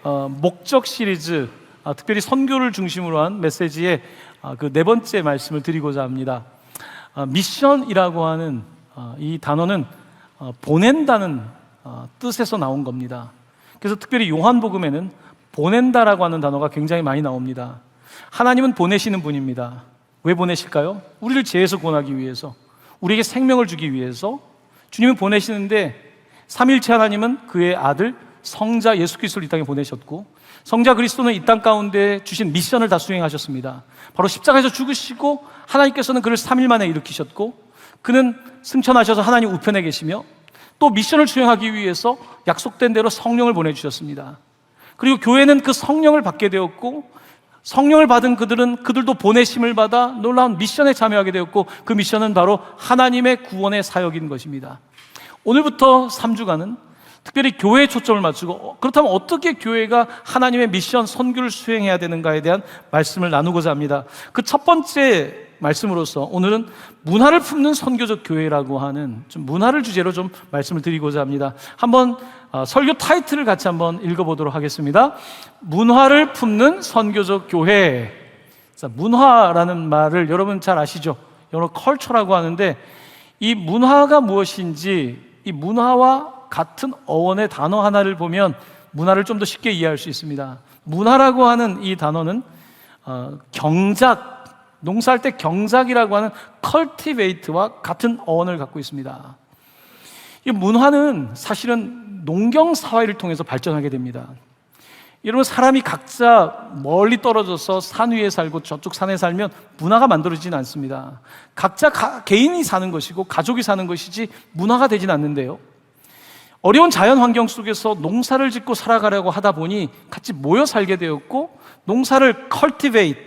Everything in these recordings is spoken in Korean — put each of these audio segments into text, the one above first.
목적 시리즈, 특별히 선교를 중심으로 한 메시지의 그 네 번째 말씀을 드리고자 합니다. 미션이라고 하는 이 단어는 보낸다는 뜻에서 나온 겁니다. 그래서 특별히 요한복음에는 보낸다라고 하는 단어가 굉장히 많이 나옵니다. 하나님은 보내시는 분입니다. 왜 보내실까요? 우리를 죄에서 구원하기 위해서, 우리에게 생명을 주기 위해서 주님은 보내시는데, 삼일체 하나님은 그의 아들 성자 예수 그리스도를 이 땅에 보내셨고, 성자 그리스도는 이 땅 가운데 주신 미션을 다 수행하셨습니다. 바로 십자가에서 죽으시고 하나님께서는 그를 3일 만에 일으키셨고, 그는 승천하셔서 하나님 우편에 계시며 또 미션을 수행하기 위해서 약속된 대로 성령을 보내주셨습니다. 그리고 교회는 그 성령을 받게 되었고, 성령을 받은 그들도 보내심을 받아 놀라운 미션에 참여하게 되었고, 그 미션은 바로 하나님의 구원의 사역인 것입니다. 오늘부터 3주간은 특별히 교회에 초점을 맞추고, 그렇다면 어떻게 교회가 하나님의 미션, 선교를 수행해야 되는가에 대한 말씀을 나누고자 합니다. 그 첫 번째 말씀으로서 오늘은 문화를 품는 선교적 교회라고 하는 좀 문화를 주제로 좀 말씀을 드리고자 합니다. 한번 설교 타이틀을 같이 한번 읽어보도록 하겠습니다. 문화를 품는 선교적 교회. 자, 문화라는 말을 여러분 잘 아시죠? 영어로 컬처라고 하는데, 이 문화가 무엇인지, 이 문화와 같은 어원의 단어 하나를 보면 문화를 좀 더 쉽게 이해할 수 있습니다. 문화라고 하는 이 단어는 경작, 농사할 때 경작이라고 하는 cultivate와 같은 어원을 갖고 있습니다. 이 문화는 사실은 농경사회를 통해서 발전하게 됩니다. 여러분, 사람이 각자 멀리 떨어져서 산 위에 살고 저쪽 산에 살면 문화가 만들어지진 않습니다. 각자 개인이 사는 것이고 가족이 사는 것이지 문화가 되진 않는데요, 어려운 자연 환경 속에서 농사를 짓고 살아가려고 하다 보니 같이 모여 살게 되었고, 농사를 cultivate,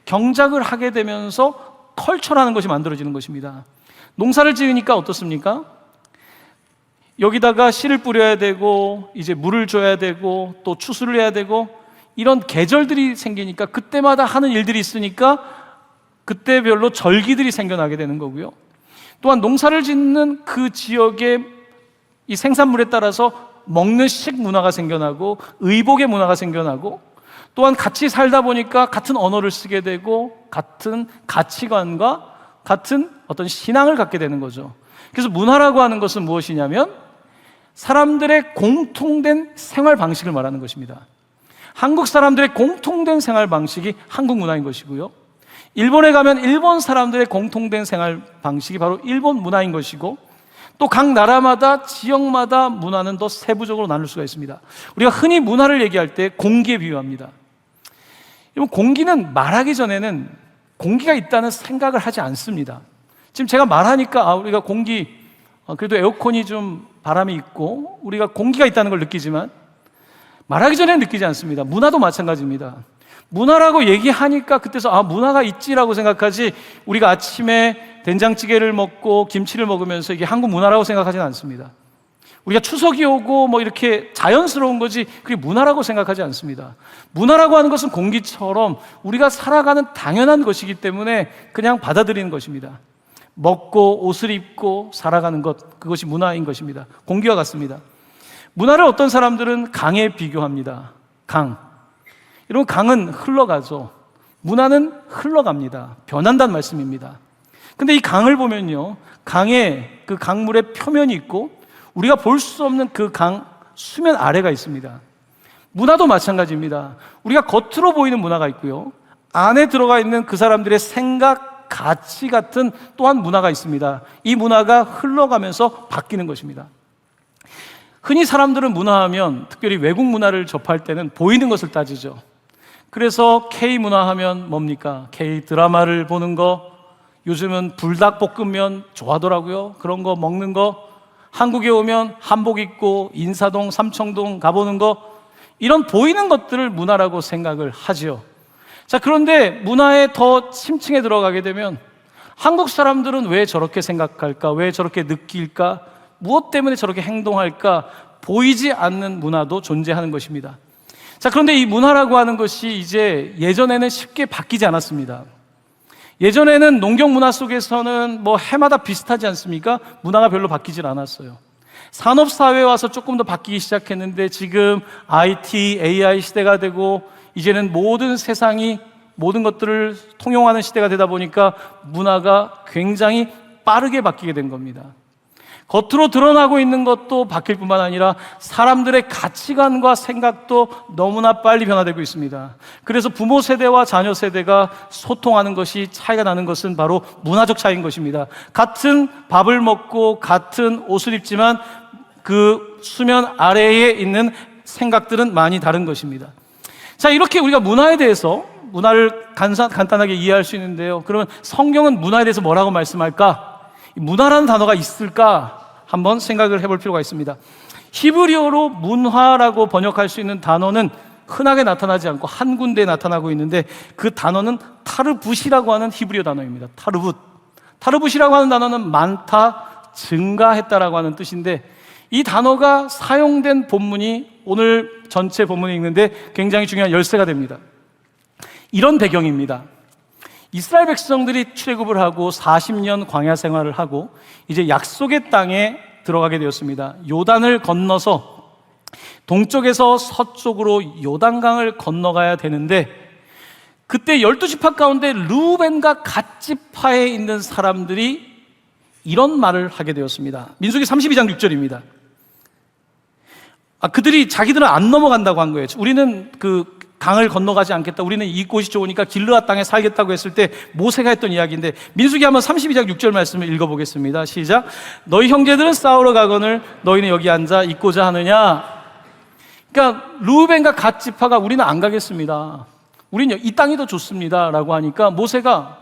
경작을 하게 되면서 컬처라는 것이 만들어지는 것입니다. 농사를 지으니까 어떻습니까? 여기다가 씨를 뿌려야 되고, 이제 물을 줘야 되고, 또 추수를 해야 되고, 이런 계절들이 생기니까 그때마다 하는 일들이 있으니까 그때별로 절기들이 생겨나게 되는 거고요. 또한 농사를 짓는 그 지역의 이 생산물에 따라서 먹는 식문화가 생겨나고, 의복의 문화가 생겨나고, 또한 같이 살다 보니까 같은 언어를 쓰게 되고 같은 가치관과 같은 어떤 신앙을 갖게 되는 거죠. 그래서 문화라고 하는 것은 무엇이냐면 사람들의 공통된 생활 방식을 말하는 것입니다. 한국 사람들의 공통된 생활 방식이 한국 문화인 것이고요, 일본에 가면 일본 사람들의 공통된 생활 방식이 바로 일본 문화인 것이고, 또 각 나라마다 지역마다 문화는 더 세부적으로 나눌 수가 있습니다. 우리가 흔히 문화를 얘기할 때 공기에 비유합니다. 공기는 말하기 전에는 공기가 있다는 생각을 하지 않습니다. 지금 제가 말하니까 우리가 공기, 그래도 에어컨이 좀 바람이 있고 우리가 공기가 있다는 걸 느끼지만 말하기 전에는 느끼지 않습니다. 문화도 마찬가지입니다. 문화라고 얘기하니까 그때서 문화가 있지라고 생각하지, 우리가 아침에 된장찌개를 먹고 김치를 먹으면서 이게 한국 문화라고 생각하지는 않습니다. 우리가 추석이 오고 뭐 이렇게 자연스러운 거지 그게 문화라고 생각하지 않습니다. 문화라고 하는 것은 공기처럼 우리가 살아가는 당연한 것이기 때문에 그냥 받아들이는 것입니다. 먹고 옷을 입고 살아가는 것, 그것이 문화인 것입니다. 공기와 같습니다. 문화를 어떤 사람들은 강에 비교합니다. 강. 여러분, 강은 흘러가죠. 문화는 흘러갑니다. 변한다는 말씀입니다. 근데 이 강을 보면요, 강에 그 강물의 표면이 있고 우리가 볼 수 없는 그 강 수면 아래가 있습니다. 문화도 마찬가지입니다. 우리가 겉으로 보이는 문화가 있고요, 안에 들어가 있는 그 사람들의 생각, 가치 같은 또한 문화가 있습니다. 이 문화가 흘러가면서 바뀌는 것입니다. 흔히 사람들은 문화하면, 특별히 외국 문화를 접할 때는 보이는 것을 따지죠. 그래서 K-문화 하면 뭡니까? K-드라마를 보는 거, 요즘은 불닭볶음면 좋아하더라고요. 그런 거 먹는 거, 한국에 오면 한복 입고 인사동, 삼청동 가보는 거, 이런 보이는 것들을 문화라고 생각을 하지요. 자, 그런데 문화에 더 심층에 들어가게 되면 한국 사람들은 왜 저렇게 생각할까? 왜 저렇게 느낄까? 무엇 때문에 저렇게 행동할까? 보이지 않는 문화도 존재하는 것입니다. 자, 그런데 이 문화라고 하는 것이 이제 예전에는 쉽게 바뀌지 않았습니다. 예전에는 농경 문화 속에서는 뭐 해마다 비슷하지 않습니까? 문화가 별로 바뀌질 않았어요. 산업사회에 와서 조금 더 바뀌기 시작했는데 지금 IT, AI 시대가 되고 이제는 모든 세상이 모든 것들을 통용하는 시대가 되다 보니까 문화가 굉장히 빠르게 바뀌게 된 겁니다. 겉으로 드러나고 있는 것도 바뀔 뿐만 아니라 사람들의 가치관과 생각도 너무나 빨리 변화되고 있습니다. 그래서 부모 세대와 자녀 세대가 소통하는 것이 차이가 나는 것은 바로 문화적 차이인 것입니다. 같은 밥을 먹고 같은 옷을 입지만 그 수면 아래에 있는 생각들은 많이 다른 것입니다. 자, 이렇게 우리가 문화에 대해서 문화를 간단하게 이해할 수 있는데요. 그러면 성경은 문화에 대해서 뭐라고 말씀할까? 문화라는 단어가 있을까? 한번 생각을 해볼 필요가 있습니다. 히브리어로 문화라고 번역할 수 있는 단어는 흔하게 나타나지 않고 한 군데에 나타나고 있는데 그 단어는 타르붓이라고 하는 히브리어 단어입니다. 타르붓이라고 하는 단어는 많다, 증가했다라고 하는 뜻인데 이 단어가 사용된 본문이 오늘 전체 본문에 있는데 굉장히 중요한 열쇠가 됩니다. 이런 배경입니다. 이스라엘 백성들이 출애굽을 하고 40년 광야 생활을 하고 이제 약속의 땅에 들어가게 되었습니다. 요단을 건너서 동쪽에서 서쪽으로 요단강을 건너가야 되는데 그때 12지파 가운데 르우벤과 갓지파에 있는 사람들이 이런 말을 하게 되었습니다. 민수기 32장 6절입니다. 그들이 자기들은 안 넘어간다고 한 거예요. 우리는 그 강을 건너가지 않겠다. 우리는 이곳이 좋으니까 길르앗 땅에 살겠다고 했을 때 모세가 했던 이야기인데 민수기 한번 32장 6절 말씀을 읽어보겠습니다. 시작. 너희 형제들은 싸우러 가거늘 너희는 여기 앉아 있고자 하느냐. 그러니까 르우벤과 갓 지파가 우리는 안 가겠습니다. 우리는 이 땅이 더 좋습니다 라고 하니까 모세가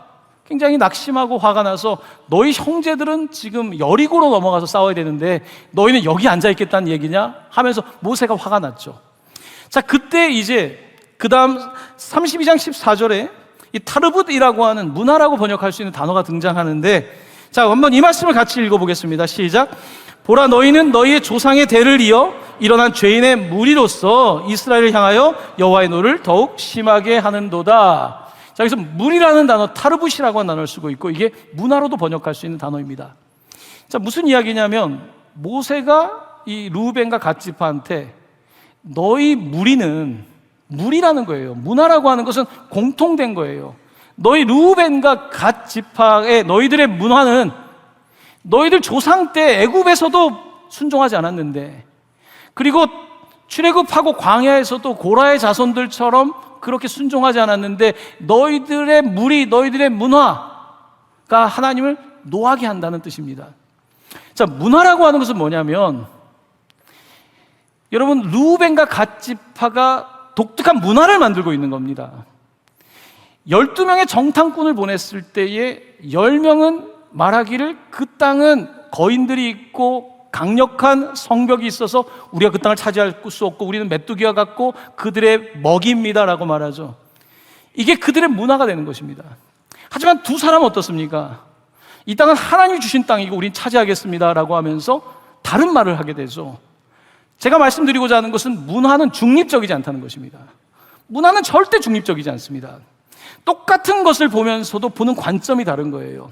굉장히 낙심하고 화가 나서 너희 형제들은 지금 여리고로 넘어가서 싸워야 되는데 너희는 여기 앉아 있겠다는 얘기냐 하면서 모세가 화가 났죠. 자, 그때 이제 그 다음 32장 14절에 이 타르붓이라고 하는 문화라고 번역할 수 있는 단어가 등장하는데 자, 한번 이 말씀을 같이 읽어보겠습니다. 시작. 보라, 너희는 너희의 조상의 대를 이어 일어난 죄인의 무리로서 이스라엘을 향하여 여호와의 노를 더욱 심하게 하는도다. 자, 여기서 무리라는 단어, 타르붓이라고 하는 단어를 쓰고 있고 이게 문화로도 번역할 수 있는 단어입니다. 자, 무슨 이야기냐면 모세가 이 르우벤과 갓지파한테 너희 무리라는 거예요. 문화라고 하는 것은 공통된 거예요. 너희 르우벤과 갓 지파의 너희들의 문화는 너희들 조상 때 애굽에서도 순종하지 않았는데 그리고 출애굽하고 광야에서도 고라의 자손들처럼 그렇게 순종하지 않았는데 너희들의 무리, 너희들의 문화가 하나님을 노하게 한다는 뜻입니다. 자, 문화라고 하는 것은 뭐냐면 여러분 르우벤과 갓 지파가 독특한 문화를 만들고 있는 겁니다. 12명의 정탐꾼을 보냈을 때에 10명은 말하기를 그 땅은 거인들이 있고 강력한 성벽이 있어서 우리가 그 땅을 차지할 수 없고 우리는 메뚜기와 같고 그들의 먹이입니다라고 말하죠. 이게 그들의 문화가 되는 것입니다. 하지만 두 사람은 어떻습니까? 이 땅은 하나님이 주신 땅이고 우린 차지하겠습니다라고 하면서 다른 말을 하게 되죠. 제가 말씀드리고자 하는 것은 문화는 중립적이지 않다는 것입니다. 문화는 절대 중립적이지 않습니다. 똑같은 것을 보면서도 보는 관점이 다른 거예요.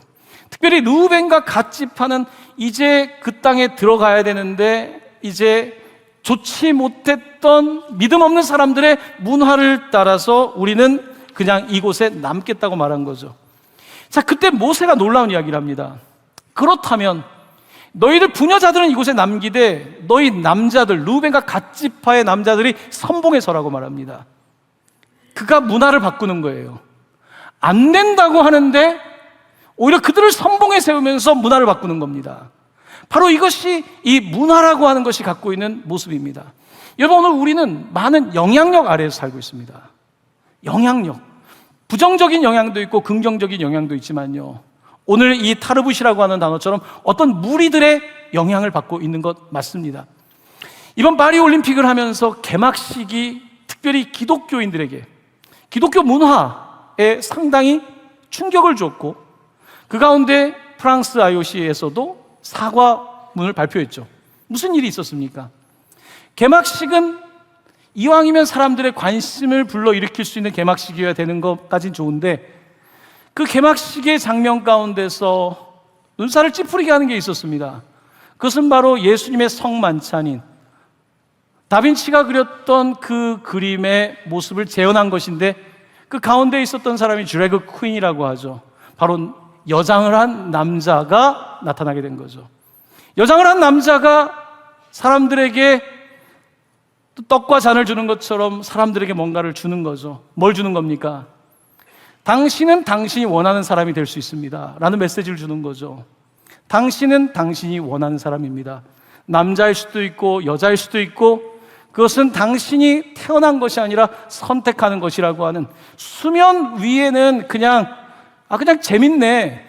특별히 르우벤과 갓 지파는 이제 그 땅에 들어가야 되는데 이제 좋지 못했던 믿음 없는 사람들의 문화를 따라서 우리는 그냥 이곳에 남겠다고 말한 거죠. 자, 그때 모세가 놀라운 이야기를 합니다. 그렇다면 너희들 부녀자들은 이곳에 남기되 너희 남자들 르우벤과 갓 지파의 남자들이 선봉에 서라고 말합니다. 그가 문화를 바꾸는 거예요. 안 된다고 하는데 오히려 그들을 선봉에 세우면서 문화를 바꾸는 겁니다. 바로 이것이 이 문화라고 하는 것이 갖고 있는 모습입니다. 여러분, 오늘 우리는 많은 영향력 아래에서 살고 있습니다. 영향력, 부정적인 영향도 있고 긍정적인 영향도 있지만요, 오늘 이 타르붓이라고 하는 단어처럼 어떤 무리들의 영향을 받고 있는 것 맞습니다. 이번 파리 올림픽을 하면서 개막식이 특별히 기독교인들에게 기독교 문화에 상당히 충격을 줬고 그 가운데 프랑스 IOC에서도 사과문을 발표했죠. 무슨 일이 있었습니까? 개막식은 이왕이면 사람들의 관심을 불러일으킬 수 있는 개막식이어야 되는 것까진 좋은데 그 개막식의 장면 가운데서 눈살을 찌푸리게 하는 게 있었습니다. 그것은 바로 예수님의 성만찬인 다빈치가 그렸던 그 그림의 모습을 재현한 것인데, 그 가운데 있었던 사람이 드래그 퀸이라고 하죠. 바로 여장을 한 남자가 나타나게 된 거죠. 여장을 한 남자가 사람들에게 떡과 잔을 주는 것처럼 사람들에게 뭔가를 주는 거죠. 뭘 주는 겁니까? 당신은 당신이 원하는 사람이 될 수 있습니다 라는 메시지를 주는 거죠. 당신은 당신이 원하는 사람입니다. 남자일 수도 있고 여자일 수도 있고, 그것은 당신이 태어난 것이 아니라 선택하는 것이라고 하는, 수면 위에는 그냥 재밌네,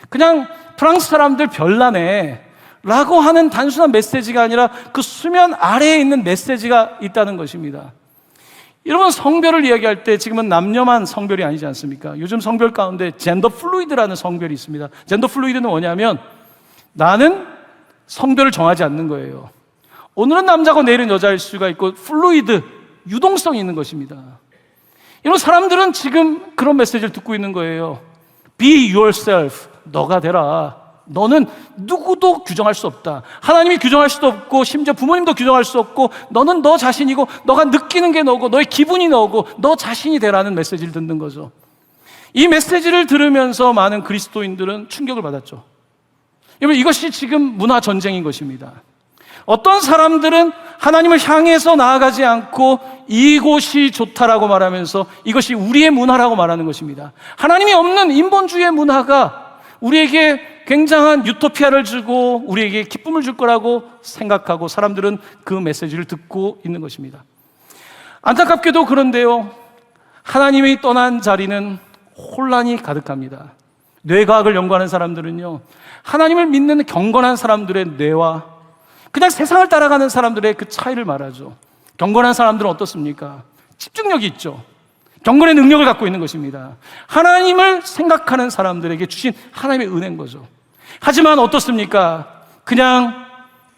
그냥 프랑스 사람들 별나네 라고 하는 단순한 메시지가 아니라 그 수면 아래에 있는 메시지가 있다는 것입니다. 여러분, 성별을 이야기할 때 지금은 남녀만 성별이 아니지 않습니까? 요즘 성별 가운데 젠더 플루이드라는 성별이 있습니다. 젠더 플루이드는 뭐냐면 나는 성별을 정하지 않는 거예요. 오늘은 남자고 내일은 여자일 수가 있고, 플루이드, 유동성이 있는 것입니다. 이런 사람들은 지금 그런 메시지를 듣고 있는 거예요. Be yourself. 너가 되라. 너는 누구도 규정할 수 없다. 하나님이 규정할 수도 없고, 심지어 부모님도 규정할 수 없고, 너는 너 자신이고, 너가 느끼는 게 너고, 너의 기분이 너고, 너 자신이 되라는 메시지를 듣는 거죠. 이 메시지를 들으면서 많은 그리스도인들은 충격을 받았죠. 여러분, 이것이 지금 문화 전쟁인 것입니다. 어떤 사람들은 하나님을 향해서 나아가지 않고 이곳이 좋다라고 말하면서 이것이 우리의 문화라고 말하는 것입니다. 하나님이 없는 인본주의의 문화가 우리에게 굉장한 유토피아를 주고 우리에게 기쁨을 줄 거라고 생각하고 사람들은 그 메시지를 듣고 있는 것입니다. 안타깝게도 그런데요, 하나님이 떠난 자리는 혼란이 가득합니다. 뇌과학을 연구하는 사람들은요, 하나님을 믿는 경건한 사람들의 뇌와 그냥 세상을 따라가는 사람들의 그 차이를 말하죠. 경건한 사람들은 어떻습니까? 집중력이 있죠. 경건의 능력을 갖고 있는 것입니다. 하나님을 생각하는 사람들에게 주신 하나님의 은혜인 거죠. 하지만 어떻습니까? 그냥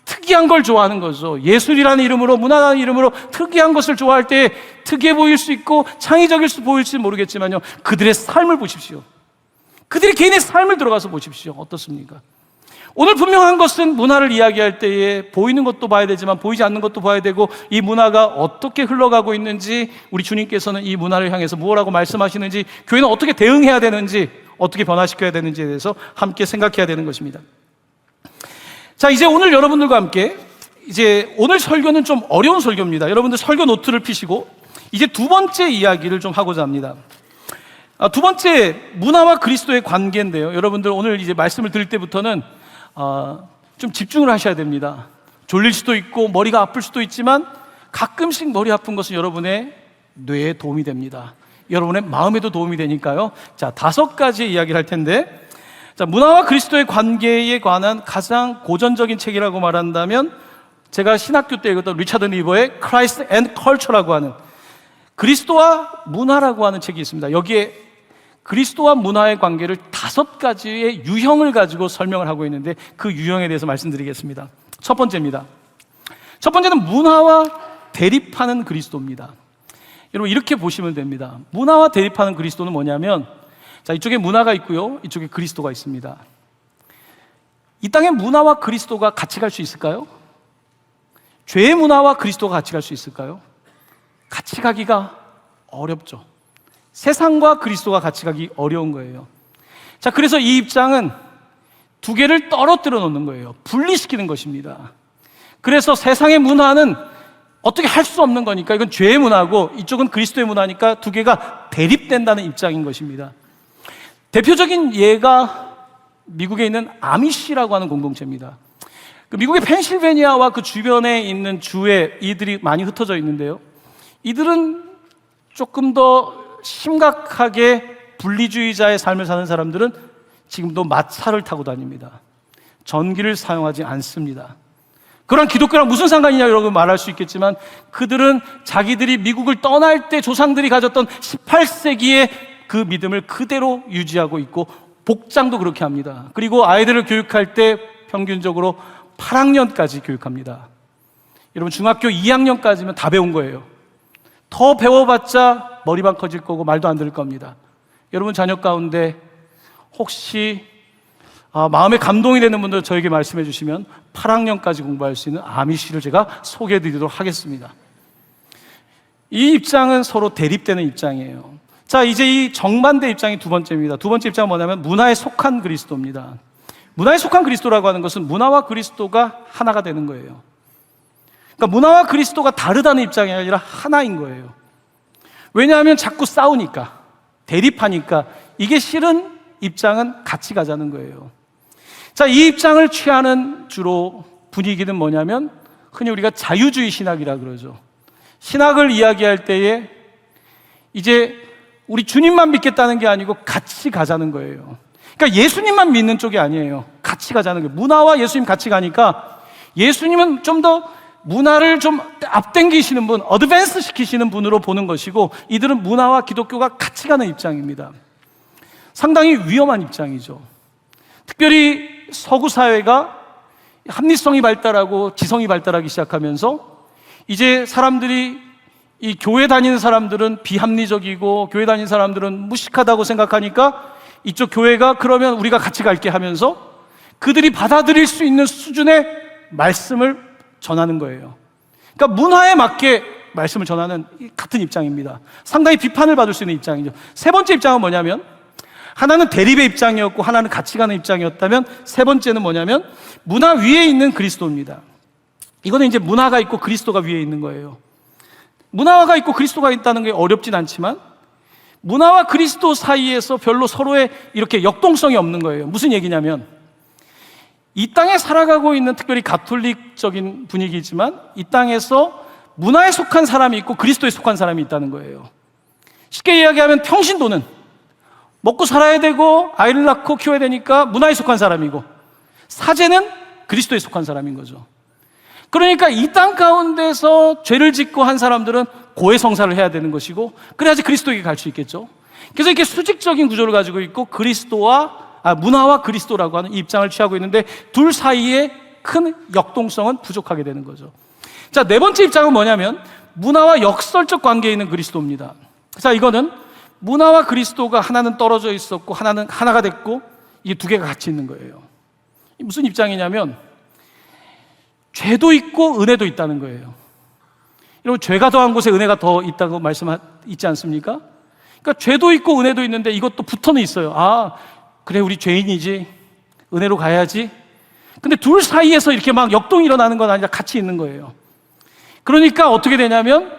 특이한 걸 좋아하는 거죠. 예술이라는 이름으로, 문화라는 이름으로 특이한 것을 좋아할 때 특이해 보일 수 있고 창의적일 수 보일지 모르겠지만요, 그들의 삶을 보십시오. 그들의 개인의 삶을 들어가서 보십시오. 어떻습니까? 오늘 분명한 것은 문화를 이야기할 때에 보이는 것도 봐야 되지만 보이지 않는 것도 봐야 되고, 이 문화가 어떻게 흘러가고 있는지, 우리 주님께서는 이 문화를 향해서 무엇라고 말씀하시는지, 교회는 어떻게 대응해야 되는지, 어떻게 변화시켜야 되는지에 대해서 함께 생각해야 되는 것입니다. 자, 이제 오늘 여러분들과 함께, 이제 오늘 설교는 좀 어려운 설교입니다. 여러분들 설교 노트를 피시고 이제 두 번째 이야기를 좀 하고자 합니다. 두 번째, 문화와 그리스도의 관계인데요, 여러분들 오늘 이제 말씀을 들을 때부터는 좀 집중을 하셔야 됩니다. 졸릴 수도 있고 머리가 아플 수도 있지만 가끔씩 머리 아픈 것은 여러분의 뇌에 도움이 됩니다. 여러분의 마음에도 도움이 되니까요. 자, 5가지의 이야기를 할 텐데, 자, 문화와 그리스도의 관계에 관한 가장 고전적인 책이라고 말한다면 제가 신학교 때 읽었던 리차드 니버의 Christ and Culture라고 하는, 그리스도와 문화라고 하는 책이 있습니다. 여기에 그리스도와 문화의 관계를 5가지의 유형을 가지고 설명을 하고 있는데, 그 유형에 대해서 말씀드리겠습니다. 첫 번째입니다. 첫 번째는 문화와 대립하는 그리스도입니다. 여러분, 이렇게 보시면 됩니다. 문화와 대립하는 그리스도는 뭐냐면, 자, 이쪽에 문화가 있고요, 이쪽에 그리스도가 있습니다. 이 땅에 문화와 그리스도가 같이 갈 수 있을까요? 죄의 문화와 그리스도가 같이 갈 수 있을까요? 같이 가기가 어렵죠. 세상과 그리스도가 같이 가기 어려운 거예요. 자, 그래서 이 입장은 두 개를 떨어뜨려 놓는 거예요. 분리시키는 것입니다. 그래서 세상의 문화는 어떻게 할 수 없는 거니까 이건 죄의 문화고, 이쪽은 그리스도의 문화니까 두 개가 대립된다는 입장인 것입니다. 대표적인 예가 미국에 있는 아미시라고 하는 공동체입니다. 그 미국의 펜실베니아와 그 주변에 있는 주에 이들이 많이 흩어져 있는데요, 이들은 조금 더 심각하게 분리주의자의 삶을 사는 사람들은 지금도 마차를 타고 다닙니다. 전기를 사용하지 않습니다. 그런 기독교랑 무슨 상관이냐 여러분 말할 수 있겠지만, 그들은 자기들이 미국을 떠날 때 조상들이 가졌던 18세기의 그 믿음을 그대로 유지하고 있고, 복장도 그렇게 합니다. 그리고 아이들을 교육할 때 평균적으로 8학년까지 교육합니다. 여러분, 중학교 2학년까지면 다 배운 거예요. 더 배워봤자 머리만 커질 거고 말도 안 들을 겁니다. 여러분 자녀 가운데 혹시 마음에 감동이 되는 분들 저에게 말씀해 주시면 8학년까지 공부할 수 있는 아미쉬를 제가 소개해 드리도록 하겠습니다. 이 입장은 서로 대립되는 입장이에요. 자, 이제 이 정반대 입장이 두 번째입니다. 두 번째 입장은 뭐냐면 문화에 속한 그리스도입니다. 문화에 속한 그리스도라고 하는 것은 문화와 그리스도가 하나가 되는 거예요. 그러니까 문화와 그리스도가 다르다는 입장이 아니라 하나인 거예요. 왜냐하면 자꾸 싸우니까, 대립하니까 이게 싫은 입장은 같이 가자는 거예요. 자, 이 입장을 취하는 주로 분위기는 뭐냐면 흔히 우리가 자유주의 신학이라 그러죠. 신학을 이야기할 때에 이제 우리 주님만 믿겠다는 게 아니고 같이 가자는 거예요. 그러니까 예수님만 믿는 쪽이 아니에요. 같이 가자는 거예요. 문화와 예수님 같이 가니까 예수님은 좀 더 문화를 좀 앞당기시는 분, 어드밴스 시키시는 분으로 보는 것이고, 이들은 문화와 기독교가 같이 가는 입장입니다. 상당히 위험한 입장이죠. 특별히 서구 사회가 합리성이 발달하고 지성이 발달하기 시작하면서 이제 사람들이, 이 교회 다니는 사람들은 비합리적이고 교회 다니는 사람들은 무식하다고 생각하니까 이쪽 교회가 그러면 우리가 같이 갈게 하면서 그들이 받아들일 수 있는 수준의 말씀을 전하는 거예요. 그러니까 문화에 맞게 말씀을 전하는 같은 입장입니다. 상당히 비판을 받을 수 있는 입장이죠. 세 번째 입장은 뭐냐면, 하나는 대립의 입장이었고 하나는 같이 가는 입장이었다면, 세 번째는 뭐냐면 문화 위에 있는 그리스도입니다. 이거는 이제 문화가 있고 그리스도가 위에 있는 거예요. 문화가 있고 그리스도가 있다는 게 어렵진 않지만 문화와 그리스도 사이에서 별로 서로의 이렇게 역동성이 없는 거예요. 무슨 얘기냐면, 이 땅에 살아가고 있는 특별히 가톨릭적인 분위기지만 이 땅에서 문화에 속한 사람이 있고 그리스도에 속한 사람이 있다는 거예요. 쉽게 이야기하면 평신도는 먹고 살아야 되고 아이를 낳고 키워야 되니까 문화에 속한 사람이고, 사제는 그리스도에 속한 사람인 거죠. 그러니까 이 땅 가운데서 죄를 짓고 한 사람들은 고해성사를 해야 되는 것이고, 그래야지 그리스도에게 갈 수 있겠죠. 그래서 이렇게 수직적인 구조를 가지고 있고 문화와 그리스도라고 하는 입장을 취하고 있는데, 둘 사이에 큰 역동성은 부족하게 되는 거죠. 자, 네 번째 입장은 뭐냐면 문화와 역설적 관계에 있는 그리스도입니다. 자, 이거는 문화와 그리스도가 하나는 떨어져 있었고 하나는 하나가 됐고, 이게 두 개가 같이 있는 거예요. 무슨 입장이냐면 죄도 있고 은혜도 있다는 거예요. 여러분, 죄가 더한 곳에 은혜가 더 있다고 있지 않습니까? 그러니까 죄도 있고 은혜도 있는데 이것도 붙어는 있어요. 그래, 우리 죄인이지, 은혜로 가야지. 근데 둘 사이에서 이렇게 막 역동이 일어나는 건 아니라 같이 있는 거예요. 그러니까 어떻게 되냐면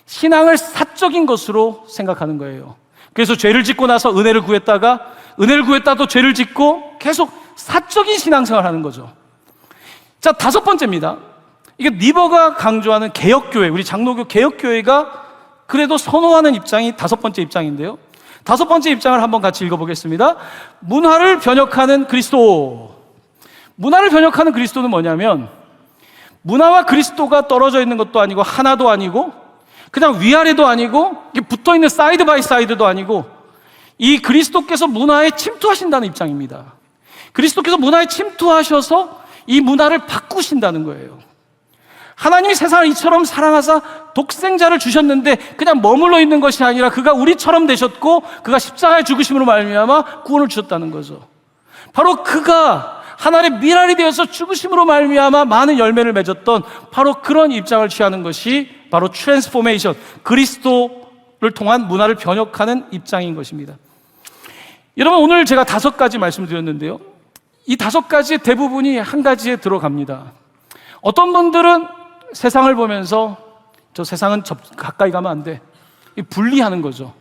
신앙을 사적인 것으로 생각하는 거예요. 그래서 죄를 짓고 나서 은혜를 구했다도 죄를 짓고 계속 사적인 신앙생활을 하는 거죠. 자, 다섯 번째입니다. 이게 니버가 강조하는 개혁교회, 우리 장로교 개혁교회가 그래도 선호하는 입장이 다섯 번째 입장인데요. 다섯 번째 입장을 한번 같이 읽어보겠습니다. 문화를 변혁하는 그리스도. 문화를 변혁하는 그리스도는 뭐냐면, 문화와 그리스도가 떨어져 있는 것도 아니고 하나도 아니고 그냥 위아래도 아니고 붙어있는 사이드 바이 사이드도 아니고, 이 그리스도께서 문화에 침투하신다는 입장입니다. 그리스도께서 문화에 침투하셔서 이 문화를 바꾸신다는 거예요. 하나님이 세상을 이처럼 사랑하사 독생자를 주셨는데 그냥 머물러 있는 것이 아니라 그가 우리처럼 되셨고 그가 십자가의 죽으심으로 말미암아 구원을 주셨다는 거죠. 바로 그가 하나님의 미랄이 되어서 죽으심으로 말미암아 많은 열매를 맺었던 바로 그런 입장을 취하는 것이 바로 트랜스포메이션, 그리스도를 통한 문화를 변혁하는 입장인 것입니다. 여러분, 오늘 제가 5가지 말씀드렸는데요, 이 5가지의 대부분이 한 가지에 들어갑니다. 어떤 분들은 세상을 보면서 저 세상은 가까이 가면 안 돼, 분리하는 거죠.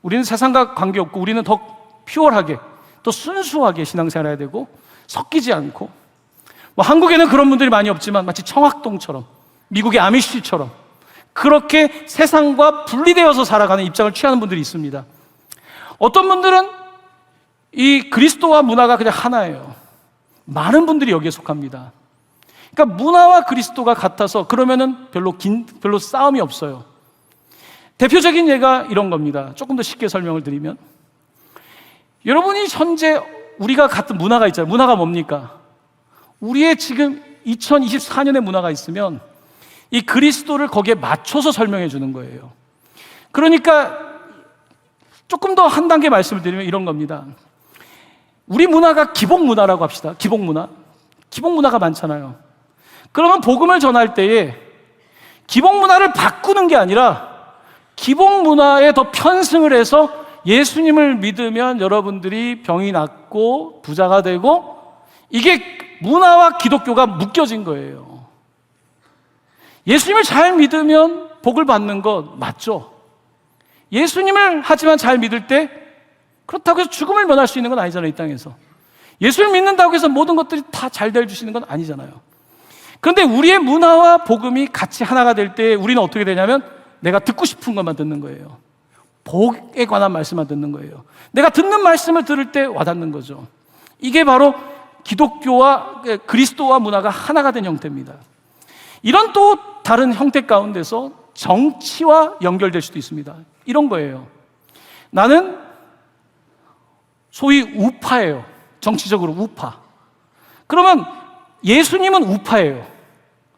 우리는 세상과 관계없고 우리는 더 퓨어하게, 더 순수하게 신앙생활 해야 되고 섞이지 않고, 한국에는 그런 분들이 많이 없지만 마치 청학동처럼, 미국의 아미시처럼 그렇게 세상과 분리되어서 살아가는 입장을 취하는 분들이 있습니다. 어떤 분들은 이 그리스도와 문화가 그냥 하나예요. 많은 분들이 여기에 속합니다. 그러니까 문화와 그리스도가 같아서 그러면은 별로 싸움이 없어요. 대표적인 예가 이런 겁니다. 조금 더 쉽게 설명을 드리면, 여러분이 현재 우리가 같은 문화가 있잖아요. 문화가 뭡니까? 우리의 지금 2024년의 문화가 있으면 이 그리스도를 거기에 맞춰서 설명해 주는 거예요. 그러니까 조금 더 한 단계 말씀을 드리면 이런 겁니다. 우리 문화가 기복 문화라고 합시다. 기복 문화. 기복 문화가 많잖아요. 그러면 복음을 전할 때에 기복 문화를 바꾸는 게 아니라 기복 문화에 더 편승을 해서 예수님을 믿으면 여러분들이 병이 낫고 부자가 되고, 이게 문화와 기독교가 묶여진 거예요. 예수님을 잘 믿으면 복을 받는 것 맞죠? 예수님을 하지만 잘 믿을 때 그렇다고 해서 죽음을 면할 수 있는 건 아니잖아요, 이 땅에서. 예수를 믿는다고 해서 모든 것들이 다 잘 될 주시는 건 아니잖아요. 그런데 우리의 문화와 복음이 같이 하나가 될 때 우리는 어떻게 되냐면 내가 듣고 싶은 것만 듣는 거예요. 복에 관한 말씀만 듣는 거예요. 내가 듣는 말씀을 들을 때 와닿는 거죠. 이게 바로 기독교와 그리스도와 문화가 하나가 된 형태입니다. 이런 또 다른 형태 가운데서 정치와 연결될 수도 있습니다. 이런 거예요. 나는 소위 우파예요. 정치적으로 우파. 그러면 예수님은 우파예요.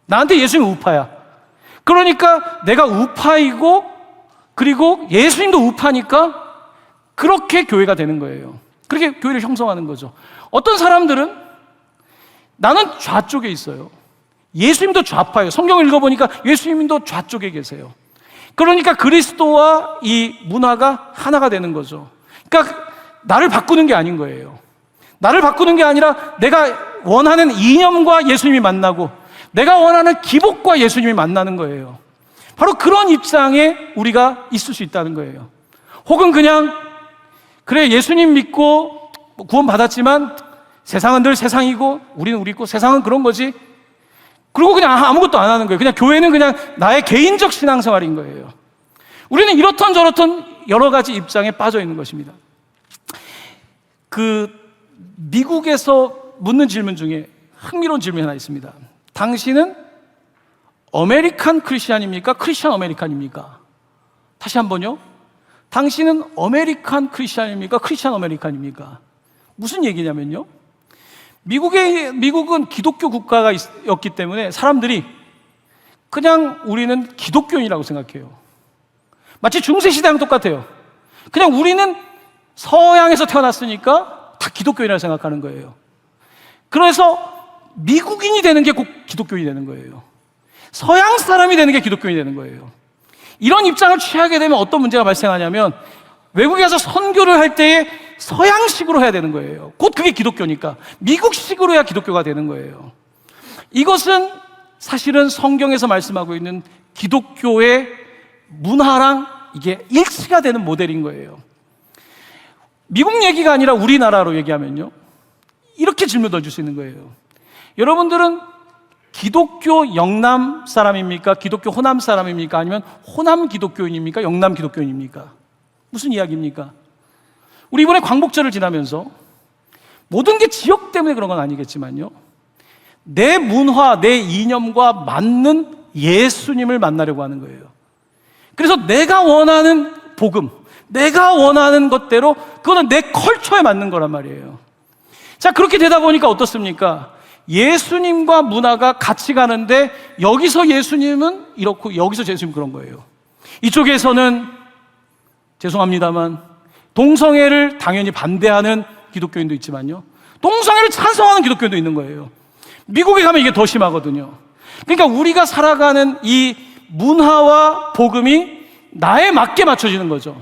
나한테 예수님은 우파야. 그러니까 내가 우파이고 그리고 예수님도 우파니까 그렇게 교회가 되는 거예요. 그렇게 교회를 형성하는 거죠. 어떤 사람들은 나는 좌쪽에 있어요. 예수님도 좌파예요. 성경을 읽어보니까 예수님도 좌쪽에 계세요. 그러니까 그리스도와 이 문화가 하나가 되는 거죠. 그러니까 나를 바꾸는 게 아닌 거예요. 나를 바꾸는 게 아니라 내가 원하는 이념과 예수님이 만나고 내가 원하는 기복과 예수님이 만나는 거예요. 바로 그런 입장에 우리가 있을 수 있다는 거예요. 혹은 그냥 그래 예수님 믿고 구원 받았지만 세상은 늘 세상이고 우리는 우리고 세상은 그런 거지. 그리고 그냥 아무것도 안 하는 거예요. 그냥 교회는 그냥 나의 개인적 신앙생활인 거예요. 우리는 이렇던 저렇던 여러 가지 입장에 빠져 있는 것입니다. 미국에서 묻는 질문 중에 흥미로운 질문이 하나 있습니다. 당신은 아메리칸 크리스찬입니까? 크리스찬 아메리칸입니까? 다시 한번요. 당신은 아메리칸 크리스찬입니까? 크리스찬 아메리칸입니까? 무슨 얘기냐면요. 미국은 기독교 국가였기 때문에 사람들이 그냥 우리는 기독교인이라고 생각해요. 마치 중세시대랑 똑같아요. 그냥 우리는 서양에서 태어났으니까 다 기독교인이라고 생각하는 거예요. 그래서 미국인이 되는 게 꼭 기독교인이 되는 거예요. 서양 사람이 되는 게 기독교인이 되는 거예요. 이런 입장을 취하게 되면 어떤 문제가 발생하냐면 외국에 가서 선교를 할 때에 서양식으로 해야 되는 거예요. 곧 그게 기독교니까 미국식으로 해야 기독교가 되는 거예요. 이것은 사실은 성경에서 말씀하고 있는 기독교의 문화랑 이게 일치가 되는 모델인 거예요. 미국 얘기가 아니라 우리나라로 얘기하면요, 이렇게 질문 던질 수 있는 거예요. 여러분들은 기독교 영남 사람입니까? 기독교 호남 사람입니까? 아니면 호남 기독교인입니까? 영남 기독교인입니까? 무슨 이야기입니까? 우리 이번에 광복절을 지나면서 모든 게 지역 때문에 그런 건 아니겠지만요, 내 문화, 내 이념과 맞는 예수님을 만나려고 하는 거예요. 그래서 내가 원하는 복음, 내가 원하는 것대로 그거는 내 컬처에 맞는 거란 말이에요. 자, 그렇게 되다 보니까 어떻습니까? 예수님과 문화가 같이 가는데 여기서 예수님은 이렇고 여기서 예수님은 그런 거예요. 이쪽에서는 죄송합니다만 동성애를 당연히 반대하는 기독교인도 있지만요, 동성애를 찬성하는 기독교인도 있는 거예요. 미국에 가면 이게 더 심하거든요. 그러니까 우리가 살아가는 이 문화와 복음이 나에 맞게 맞춰지는 거죠.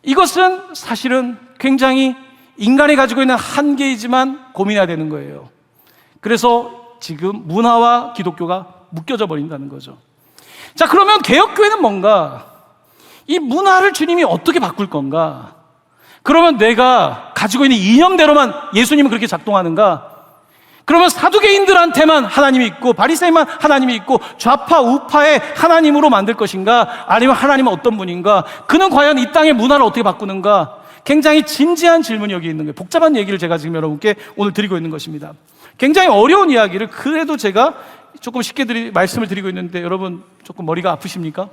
이것은 사실은 굉장히 인간이 가지고 있는 한계이지만 고민해야 되는 거예요. 그래서 지금 문화와 기독교가 묶여져 버린다는 거죠. 자, 그러면 개혁교회는 뭔가? 이 문화를 주님이 어떻게 바꿀 건가? 그러면 내가 가지고 있는 이념대로만 예수님은 그렇게 작동하는가? 그러면 사두개인들한테만 하나님이 있고 바리새인만 하나님이 있고 좌파 우파의 하나님으로 만들 것인가? 아니면 하나님은 어떤 분인가? 그는 과연 이 땅의 문화를 어떻게 바꾸는가? 굉장히 진지한 질문이 여기 있는 거예요. 복잡한 얘기를 제가 지금 여러분께 오늘 드리고 있는 것입니다. 굉장히 어려운 이야기를 그래도 제가 조금 쉽게 말씀을 드리고 있는데 여러분 조금 머리가 아프십니까?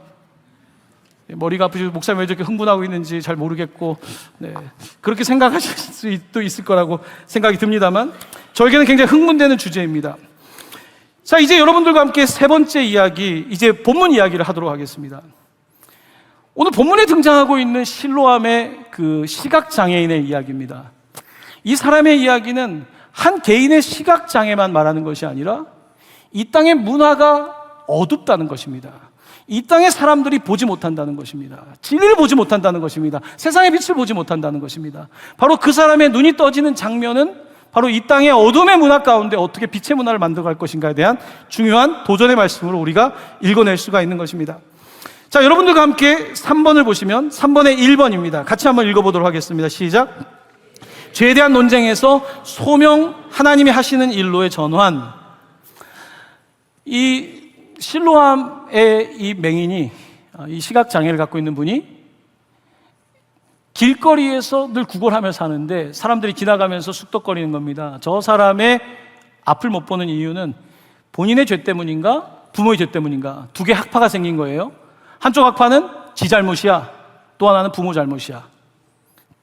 머리가 아프시고 목사님 왜 저렇게 흥분하고 있는지 잘 모르겠고, 네, 그렇게 생각하실 수도 있을 거라고 생각이 듭니다만 저에게는 굉장히 흥분되는 주제입니다. 자, 이제 여러분들과 함께 세 번째 이야기, 이제 본문 이야기를 하도록 하겠습니다. 오늘 본문에 등장하고 있는 실로암의 그 시각장애인의 이야기입니다. 이 사람의 이야기는 한 개인의 시각장애만 말하는 것이 아니라 이 땅의 문화가 어둡다는 것입니다. 이 땅의 사람들이 보지 못한다는 것입니다. 진리를 보지 못한다는 것입니다. 세상의 빛을 보지 못한다는 것입니다. 바로 그 사람의 눈이 떠지는 장면은 바로 이 땅의 어둠의 문화 가운데 어떻게 빛의 문화를 만들어갈 것인가에 대한 중요한 도전의 말씀으로 우리가 읽어낼 수가 있는 것입니다. 자, 여러분들과 함께 3번을 보시면 3번의 1번입니다. 같이 한번 읽어보도록 하겠습니다. 시작. 죄에 대한 논쟁에서 소명, 하나님이 하시는 일로의 전환. 이 실로암의 이 맹인이, 이 시각장애를 갖고 있는 분이 길거리에서 늘 구걸하며 사는데 사람들이 지나가면서 쑥덕거리는 겁니다. 저 사람의 앞을 못 보는 이유는 본인의 죄 때문인가 부모의 죄 때문인가, 두 개의 학파가 생긴 거예요. 한쪽 학파는 지 잘못이야, 또 하나는 부모 잘못이야.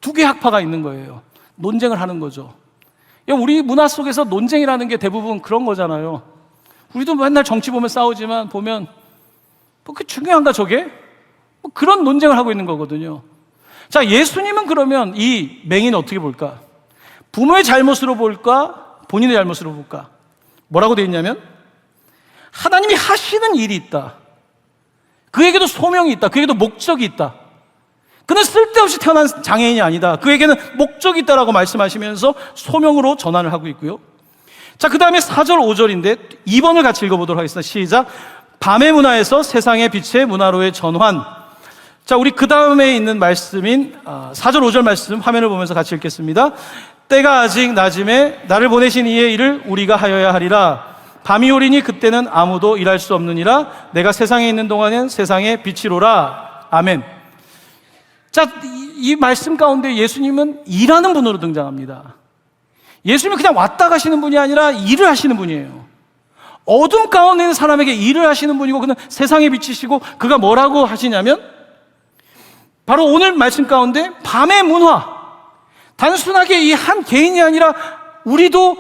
두 개의 학파가 있는 거예요. 논쟁을 하는 거죠. 우리 문화 속에서 논쟁이라는 게 대부분 그런 거잖아요. 우리도 맨날 정치 보면 싸우지만 보면 뭐 그게 중요한가 저게? 뭐 그런 논쟁을 하고 있는 거거든요. 자, 예수님은 그러면 이 맹인을 어떻게 볼까? 부모의 잘못으로 볼까? 본인의 잘못으로 볼까? 뭐라고 되어 있냐면 하나님이 하시는 일이 있다. 그에게도 소명이 있다. 그에게도 목적이 있다. 그는 쓸데없이 태어난 장애인이 아니다. 그에게는 목적이 있다라고 말씀하시면서 소명으로 전환을 하고 있고요. 자, 그 다음에 4절 5절인데 2번을 같이 읽어보도록 하겠습니다. 시작. 밤의 문화에서 세상의 빛의 문화로의 전환. 자, 우리 그 다음에 있는 말씀인 4절 5절 말씀 화면을 보면서 같이 읽겠습니다. 때가 아직 낮음에 나를 보내신 이의 일을 우리가 하여야 하리라. 밤이 오리니 그때는 아무도 일할 수 없느니라. 내가 세상에 있는 동안엔 세상의 빛이로라. 아멘. 자, 이 말씀 가운데 예수님은 일하는 분으로 등장합니다. 예수님은 그냥 왔다 가시는 분이 아니라 일을 하시는 분이에요. 어둠 가운데 있는 사람에게 일을 하시는 분이고, 그는 세상의 빛이시고, 그가 뭐라고 하시냐면 바로 오늘 말씀 가운데 밤의 문화, 단순하게 이 한 개인이 아니라 우리도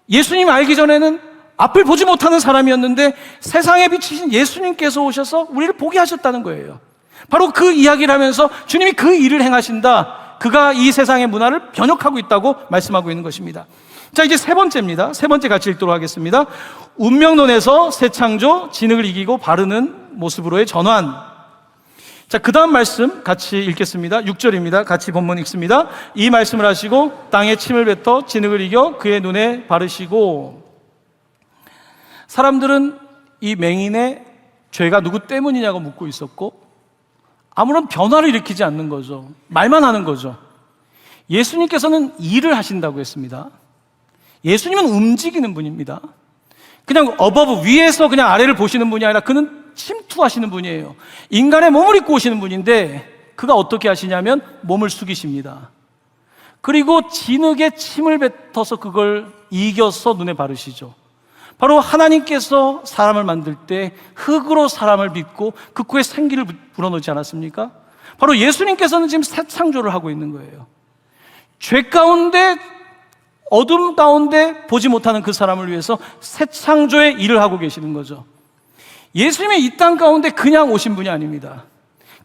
예수님 알기 전에는 앞을 보지 못하는 사람이었는데 세상의 빛이신 예수님께서 오셔서 우리를 보게 하셨다는 거예요. 바로 그 이야기를 하면서 주님이 그 일을 행하신다. 그가 이 세상의 문화를 변혁하고 있다고 말씀하고 있는 것입니다. 자, 이제 세 번째입니다. 세 번째 같이 읽도록 하겠습니다. 운명론에서 새 창조, 진흙을 이기고 바르는 모습으로의 전환. 자, 그 다음 말씀 같이 읽겠습니다. 6절입니다. 같이 본문 읽습니다. 이 말씀을 하시고 땅에 침을 뱉어 진흙을 이겨 그의 눈에 바르시고. 사람들은 이 맹인의 죄가 누구 때문이냐고 묻고 있었고 아무런 변화를 일으키지 않는 거죠. 말만 하는 거죠. 예수님께서는 일을 하신다고 했습니다. 예수님은 움직이는 분입니다. 그냥 어버브, 위에서 그냥 아래를 보시는 분이 아니라 그는 침투하시는 분이에요. 인간의 몸을 입고 오시는 분인데 그가 어떻게 하시냐면 몸을 숙이십니다. 그리고 진흙에 침을 뱉어서 그걸 이겨서 눈에 바르시죠. 바로 하나님께서 사람을 만들 때 흙으로 사람을 빚고 그 코에 생기를 불어넣지 않았습니까? 바로 예수님께서는 지금 새 창조를 하고 있는 거예요. 죄 가운데, 어둠 가운데 보지 못하는 그 사람을 위해서 새 창조의 일을 하고 계시는 거죠. 예수님이 이 땅 가운데 그냥 오신 분이 아닙니다.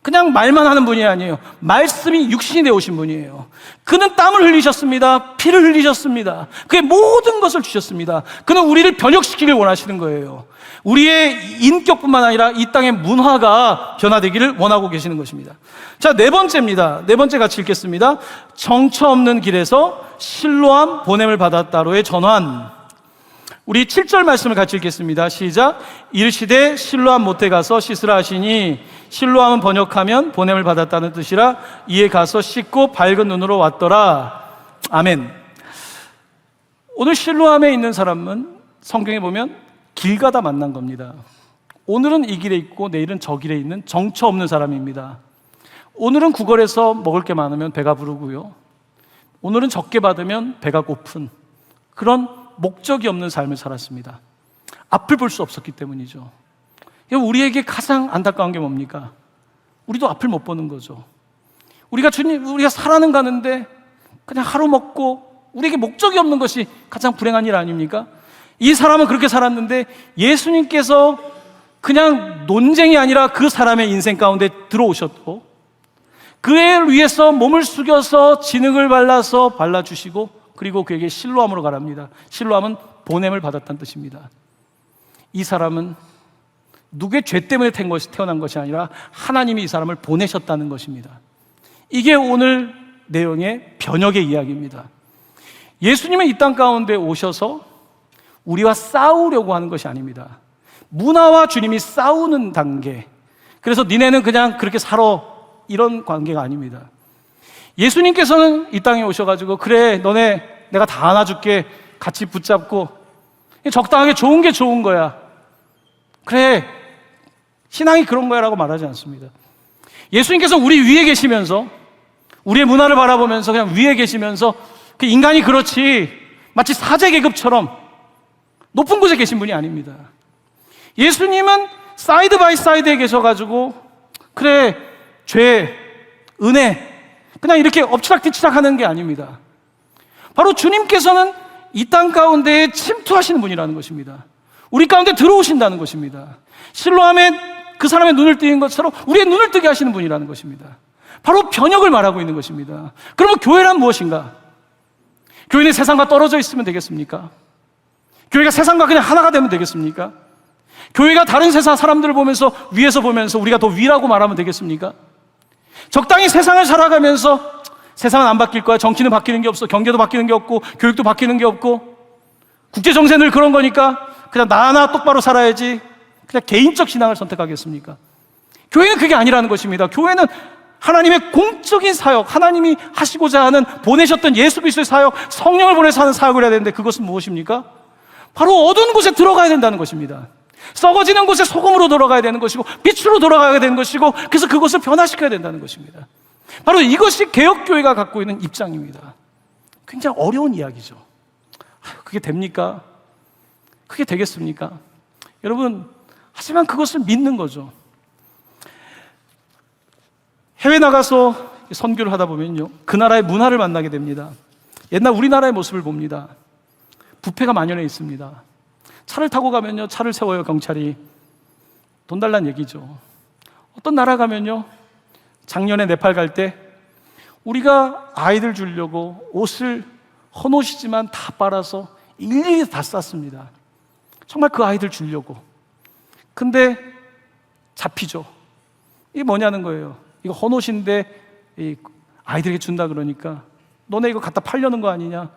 그냥 말만 하는 분이 아니에요. 말씀이 육신이 되어 오신 분이에요. 그는 땀을 흘리셨습니다. 피를 흘리셨습니다. 그의 모든 것을 주셨습니다. 그는 우리를 변혁시키길 원하시는 거예요. 우리의 인격뿐만 아니라 이 땅의 문화가 변화되기를 원하고 계시는 것입니다. 자, 네 번째입니다. 네 번째 같이 읽겠습니다. 정처 없는 길에서 실로암 보냄을 받았다로의 전환. 우리 7절 말씀을 같이 읽겠습니다. 시작. 이르시되 실로암 못에 가서 씻으라 하시니 실로암은 번역하면 보냄을 받았다는 뜻이라 이에 가서 씻고 밝은 눈으로 왔더라. 아멘. 오늘 실로암에 있는 사람은 성경에 보면 길 가다 만난 겁니다. 오늘은 이 길에 있고 내일은 저 길에 있는 정처 없는 사람입니다. 오늘은 구걸해서 먹을 게 많으면 배가 부르고요, 오늘은 적게 받으면 배가 고픈 그런 목적이 없는 삶을 살았습니다. 앞을 볼 수 없었기 때문이죠. 우리에게 가장 안타까운 게 뭡니까? 우리도 앞을 못 보는 거죠. 우리가 살아는 가는데 그냥 하루 먹고 우리에게 목적이 없는 것이 가장 불행한 일 아닙니까? 이 사람은 그렇게 살았는데 예수님께서 그냥 논쟁이 아니라 그 사람의 인생 가운데 들어오셨고 그 애를 위해서 몸을 숙여서 진흙을 발라주시고 그리고 그에게 실로암으로 가랍니다. 실로암은 보냄을 받았다는 뜻입니다. 이 사람은 누구의 죄 때문에 태어난 것이 아니라 하나님이 이 사람을 보내셨다는 것입니다. 이게 오늘 내용의 변혁의 이야기입니다. 예수님은 이 땅 가운데 오셔서 우리와 싸우려고 하는 것이 아닙니다. 문화와 주님이 싸우는 단계, 그래서 니네는 그냥 그렇게 살아, 이런 관계가 아닙니다. 예수님께서는 이 땅에 오셔가지고 그래 너네 내가 다 안아줄게, 같이 붙잡고 적당하게 좋은 게 좋은 거야, 그래 신앙이 그런 거야 라고 말하지 않습니다. 예수님께서 우리 위에 계시면서 우리의 문화를 바라보면서 그냥 위에 계시면서 그 인간이 그렇지 마치 사제 계급처럼 높은 곳에 계신 분이 아닙니다. 예수님은 사이드 바이 사이드에 계셔가지고 그래 죄, 은혜 그냥 이렇게 엎치락뒤치락 하는 게 아닙니다. 바로 주님께서는 이 땅 가운데에 침투하시는 분이라는 것입니다. 우리 가운데 들어오신다는 것입니다. 실로암에 그 사람의 눈을 뜨인 것처럼 우리의 눈을 뜨게 하시는 분이라는 것입니다. 바로 변혁을 말하고 있는 것입니다. 그러면 교회란 무엇인가? 교회는 세상과 떨어져 있으면 되겠습니까? 교회가 세상과 그냥 하나가 되면 되겠습니까? 교회가 다른 세상 사람들을 보면서 위에서 보면서 우리가 더 위라고 말하면 되겠습니까? 적당히 세상을 살아가면서 세상은 안 바뀔 거야, 정치는 바뀌는 게 없어, 경제도 바뀌는 게 없고 교육도 바뀌는 게 없고 국제정세 늘 그런 거니까 그냥 나 하나 똑바로 살아야지, 그냥 개인적 신앙을 선택하겠습니까? 교회는 그게 아니라는 것입니다. 교회는 하나님의 공적인 사역, 하나님이 하시고자 하는 보내셨던 예수 그리스도의 사역, 성령을 보내서 하는 사역을 해야 되는데 그것은 무엇입니까? 바로 어두운 곳에 들어가야 된다는 것입니다. 썩어지는 곳에 소금으로 돌아가야 되는 것이고 빛으로 돌아가야 되는 것이고, 그래서 그것을 변화시켜야 된다는 것입니다. 바로 이것이 개혁교회가 갖고 있는 입장입니다. 굉장히 어려운 이야기죠. 그게 됩니까? 그게 되겠습니까? 여러분, 하지만 그것을 믿는 거죠. 해외 나가서 선교를 하다 보면요, 그 나라의 문화를 만나게 됩니다. 옛날 우리나라의 모습을 봅니다. 부패가 만연해 있습니다. 차를 타고 가면요, 차를 세워요, 경찰이. 돈 달란 얘기죠. 어떤 나라 가면요, 작년에 네팔 갈 때 우리가 아이들 주려고 옷을 헌옷이지만 다 빨아서 일일이 다 쌌습니다. 정말 그 아이들 주려고. 근데 잡히죠. 이게 뭐냐는 거예요. 이거 헌옷인데 아이들에게 준다 그러니까 너네 이거 갖다 팔려는 거 아니냐.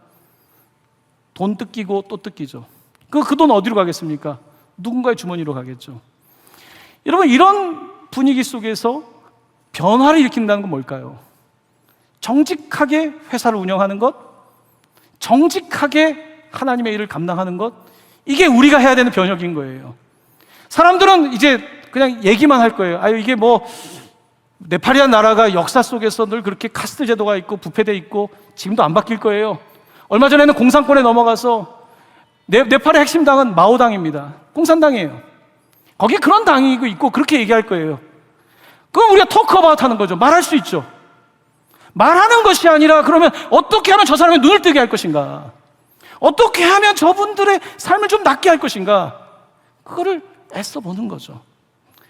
돈 뜯기고 또 뜯기죠. 그 돈 어디로 가겠습니까? 누군가의 주머니로 가겠죠. 여러분, 이런 분위기 속에서 변화를 일으킨다는 건 뭘까요? 정직하게 회사를 운영하는 것, 정직하게 하나님의 일을 감당하는 것, 이게 우리가 해야 되는 변혁인 거예요. 사람들은 이제 그냥 얘기만 할 거예요. 아유, 이게 뭐 네팔이라는 나라가 역사 속에서 늘 그렇게 카스트 제도가 있고 부패돼 있고 지금도 안 바뀔 거예요. 얼마 전에는 공산권에 넘어가서 네팔의 핵심 당은 마오당입니다. 공산당이에요. 거기에 그런 당이 있고 그렇게 얘기할 거예요. 그럼 우리가 토크어바웃 하는 거죠. 말할 수 있죠. 말하는 것이 아니라 그러면 어떻게 하면 저 사람의 눈을 뜨게 할 것인가, 어떻게 하면 저분들의 삶을 좀 낫게 할 것인가, 그거를 애써 보는 거죠.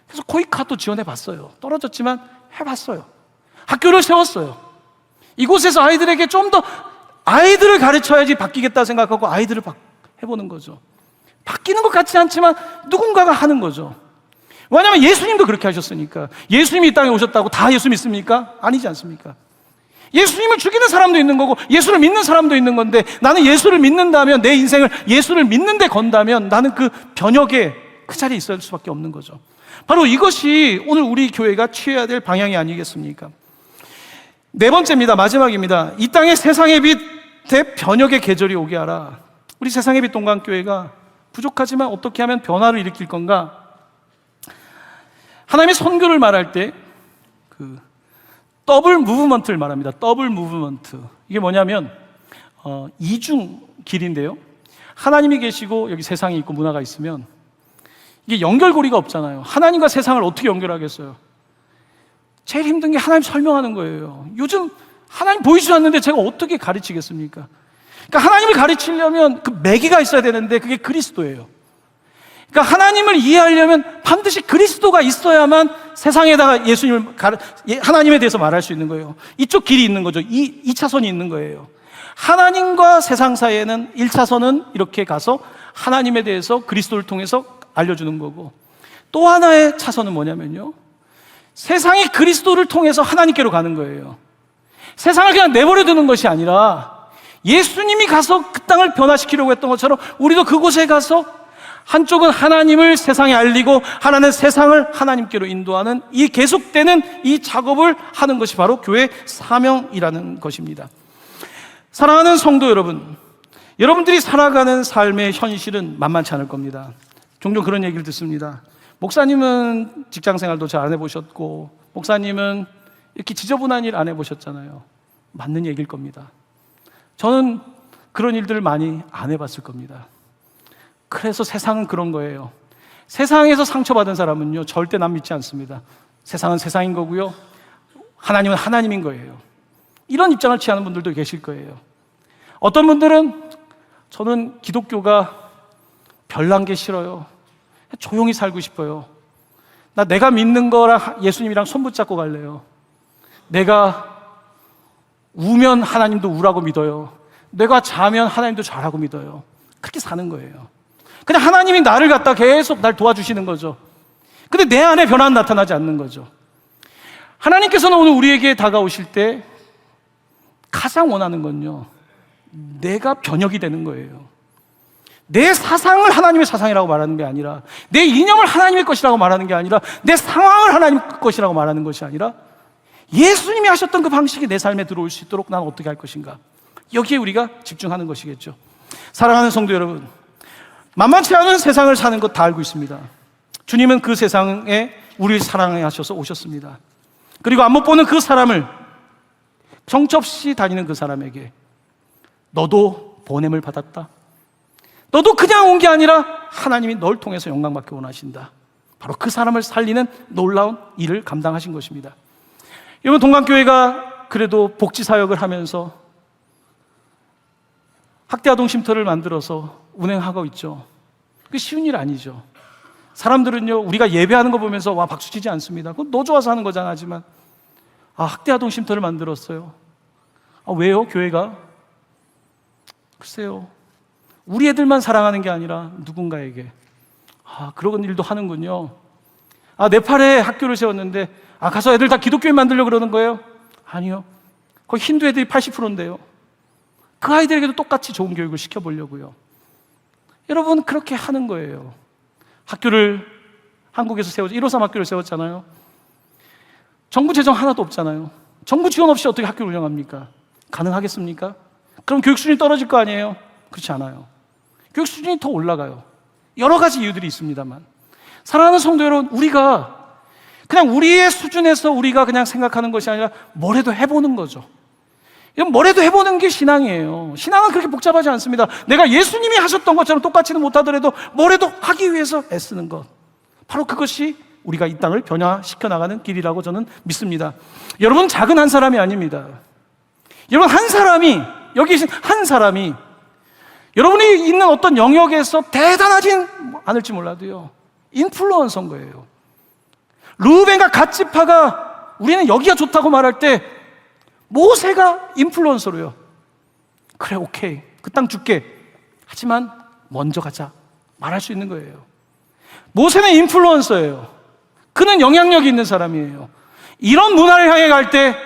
그래서 코이카도 지원해 봤어요. 떨어졌지만 해봤어요. 학교를 세웠어요. 이곳에서 아이들에게 좀 더 아이들을 가르쳐야지 바뀌겠다 생각하고 아이들을 해보는 거죠. 바뀌는 것 같지 않지만 누군가가 하는 거죠. 왜냐하면 예수님도 그렇게 하셨으니까. 예수님이 이 땅에 오셨다고 다 예수 믿습니까? 아니지 않습니까? 예수님을 죽이는 사람도 있는 거고 예수를 믿는 사람도 있는 건데, 나는 예수를 믿는다면, 내 인생을 예수를 믿는 데 건다면 나는 그 변혁에 그 자리에 있을 수밖에 없는 거죠. 바로 이것이 오늘 우리 교회가 취해야 될 방향이 아니겠습니까? 네 번째입니다. 마지막입니다. 이 땅에 세상의 빛 대 변혁의 계절이 오게 하라. 우리 세상의 빛 동강교회가 부족하지만 어떻게 하면 변화를 일으킬 건가? 하나님의 선교를 말할 때 그 더블 무브먼트를 말합니다. 더블 무브먼트. 이게 뭐냐면 이중 길인데요, 하나님이 계시고 여기 세상이 있고 문화가 있으면 이게 연결고리가 없잖아요. 하나님과 세상을 어떻게 연결하겠어요? 제일 힘든 게 하나님 설명하는 거예요. 요즘 하나님 보이지 않는데 제가 어떻게 가르치겠습니까? 그러니까 하나님을 가르치려면 그 매개가 있어야 되는데 그게 그리스도예요. 그러니까 하나님을 이해하려면 반드시 그리스도가 있어야만 세상에다가 하나님에 대해서 말할 수 있는 거예요. 이쪽 길이 있는 거죠. 2차선이 있는 거예요. 하나님과 세상 사이에는 1차선은 이렇게 가서 하나님에 대해서 그리스도를 통해서 알려주는 거고, 또 하나의 차선은 뭐냐면요, 세상이 그리스도를 통해서 하나님께로 가는 거예요. 세상을 그냥 내버려 두는 것이 아니라 예수님이 가서 그 땅을 변화시키려고 했던 것처럼 우리도 그곳에 가서 한쪽은 하나님을 세상에 알리고 하나는 세상을 하나님께로 인도하는 이 계속되는 이 작업을 하는 것이 바로 교회의 사명이라는 것입니다. 사랑하는 성도 여러분, 여러분들이 살아가는 삶의 현실은 만만치 않을 겁니다. 종종 그런 얘기를 듣습니다. 목사님은 직장생활도 잘 안 해보셨고, 목사님은 이렇게 지저분한 일 안 해보셨잖아요. 맞는 얘기일 겁니다. 저는 그런 일들을 많이 안 해봤을 겁니다. 그래서 세상은 그런 거예요. 세상에서 상처받은 사람은요, 절대 남 믿지 않습니다. 세상은 세상인 거고요, 하나님은 하나님인 거예요. 이런 입장을 취하는 분들도 계실 거예요. 어떤 분들은 저는 기독교가 별난 게 싫어요. 조용히 살고 싶어요. 내가 믿는 거랑 예수님이랑 손 붙잡고 갈래요. 내가 우면 하나님도 우라고 믿어요. 내가 자면 하나님도 자라고 믿어요. 그렇게 사는 거예요. 그냥 하나님이 나를 갖다 계속 날 도와주시는 거죠. 근데 내 안에 변화는 나타나지 않는 거죠. 하나님께서는 오늘 우리에게 다가오실 때 가장 원하는 건요, 내가 변혁이 되는 거예요. 내 사상을 하나님의 사상이라고 말하는 게 아니라, 내 이념을 하나님의 것이라고 말하는 게 아니라, 내 상황을 하나님의 것이라고 말하는 것이 아니라, 예수님이 하셨던 그 방식이 내 삶에 들어올 수 있도록 난 어떻게 할 것인가, 여기에 우리가 집중하는 것이겠죠. 사랑하는 성도 여러분, 만만치 않은 세상을 사는 것 다 알고 있습니다. 주님은 그 세상에 우리를 사랑해 하셔서 오셨습니다. 그리고 안 못 보는 그 사람을, 정처없이 다니는 그 사람에게 너도 보냄을 받았다, 너도 그냥 온 게 아니라 하나님이 널 통해서 영광받기 원하신다, 바로 그 사람을 살리는 놀라운 일을 감당하신 것입니다. 여러분, 동강교회가 그래도 복지사역을 하면서 학대아동 쉼터를 만들어서 운행하고 있죠. 그게 쉬운 일 아니죠. 사람들은요, 우리가 예배하는 거 보면서 와, 박수치지 않습니다. 그건 너 좋아서 하는 거잖아. 하지만 학대아동 쉼터를 만들었어요. 왜요? 교회가? 글쎄요, 우리 애들만 사랑하는 게 아니라 누군가에게 그런 일도 하는군요. 네팔에 학교를 세웠는데 가서 애들 다 기독교인 만들려고 그러는 거예요? 아니요. 거기 힌두 애들이 80%인데요. 그 아이들에게도 똑같이 좋은 교육을 시켜보려고요. 여러분, 그렇게 하는 거예요. 학교를 한국에서 153 학교를 세웠잖아요. 정부 재정 하나도 없잖아요. 정부 지원 없이 어떻게 학교를 운영합니까? 가능하겠습니까? 그럼 교육 수준이 떨어질 거 아니에요? 그렇지 않아요. 교육 수준이 더 올라가요. 여러 가지 이유들이 있습니다만, 사랑하는 성도 여러분, 우리가 그냥 우리의 수준에서 우리가 그냥 생각하는 것이 아니라 뭐라도 해보는 거죠. 뭐라도 해보는 게 신앙이에요. 신앙은 그렇게 복잡하지 않습니다. 내가 예수님이 하셨던 것처럼 똑같이는 못하더라도 뭐라도 하기 위해서 애쓰는 것, 바로 그것이 우리가 이 땅을 변화시켜 나가는 길이라고 저는 믿습니다. 여러분, 작은 한 사람이 아닙니다. 여러분, 한 사람이, 여기 계신 한 사람이 여러분이 있는 어떤 영역에서 대단하진 않을지 몰라도요, 인플루언서인 거예요. 르우벤과 갓지파가 우리는 여기가 좋다고 말할 때 모세가 인플루언서로요, 그래, 오케이, 그 땅 줄게, 하지만 먼저 가자 말할 수 있는 거예요. 모세는 인플루언서예요. 그는 영향력이 있는 사람이에요. 이런 문화를 향해 갈 때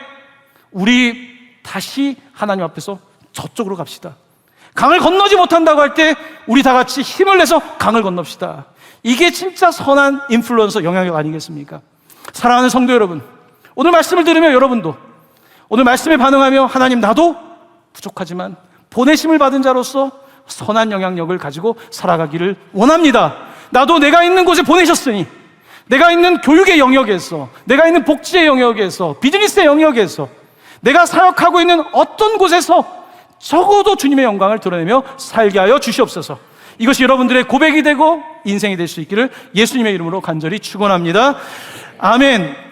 우리 다시 하나님 앞에서 저쪽으로 갑시다. 강을 건너지 못한다고 할 때 우리 다 같이 힘을 내서 강을 건넙시다. 이게 진짜 선한 인플루언서 영향력 아니겠습니까? 사랑하는 성도 여러분, 오늘 말씀을 들으며 여러분도 오늘 말씀에 반응하며 하나님, 나도 부족하지만 보내심을 받은 자로서 선한 영향력을 가지고 살아가기를 원합니다. 나도 내가 있는 곳에 보내셨으니, 내가 있는 교육의 영역에서, 내가 있는 복지의 영역에서, 비즈니스의 영역에서, 내가 사역하고 있는 어떤 곳에서 적어도 주님의 영광을 드러내며 살게 하여 주시옵소서. 이것이 여러분들의 고백이 되고 인생이 될 수 있기를 예수님의 이름으로 간절히 축원합니다. 아멘.